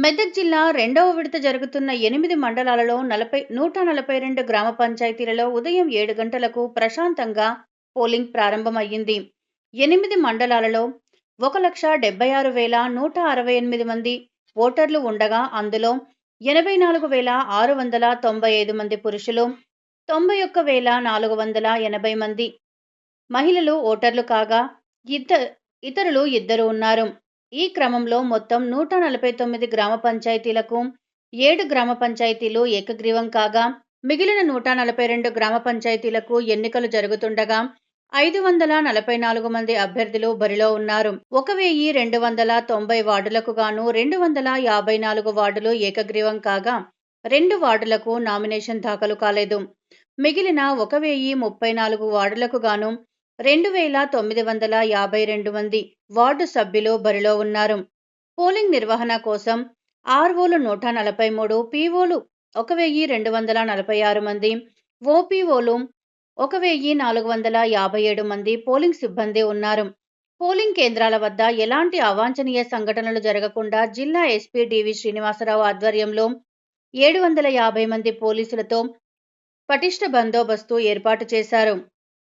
మెదక్ జిల్లా రెండవ విడత జరుగుతున్న 8 మండలాలలో 142 గ్రామ పంచాయతీలలో ఉదయం 7 గంటలకు ప్రశాంతంగా పోలింగ్ ప్రారంభమయ్యింది. 8 మండలాలలో 1,76,168 మంది ఓటర్లు ఉండగా అందులో 84,695 మంది పురుషులు, 91,480 మంది మహిళలు ఓటర్లు కాగా ఇతరులు ఇద్దరు ఉన్నారు. ఈ క్రమంలో మొత్తం 149 గ్రామ పంచాయతీలకు 7 గ్రామ పంచాయతీలు ఏకగ్రీవం కాగా మిగిలిన 142 గ్రామ పంచాయతీలకు ఎన్నికలు జరుగుతుండగా 544 మంది అభ్యర్థులు బరిలో ఉన్నారు. 1,290 వార్డులకు గాను 254 వార్డులు ఏకగ్రీవం కాగా 2 వార్డులకు నామినేషన్ దాఖలు కాలేదు. మిగిలిన 1,034 వార్డులకు గాను 2,952 మంది వార్డు సభ్యులు బరిలో ఉన్నారు. పోలింగ్ నిర్వహణ కోసం ఆర్ఓలు 143, పీఓలు 1,246 మంది, ఓపీఓలు 1,457 మంది పోలింగ్ సిబ్బంది ఉన్నారు. పోలింగ్ కేంద్రాల వద్ద ఎలాంటి అవాంఛనీయ సంఘటనలు జరగకుండా జిల్లా ఎస్పీ డివి శ్రీనివాసరావు ఆధ్వర్యంలో 750 మంది పోలీసులతో పటిష్ట బందోబస్తు ఏర్పాటు చేశారు.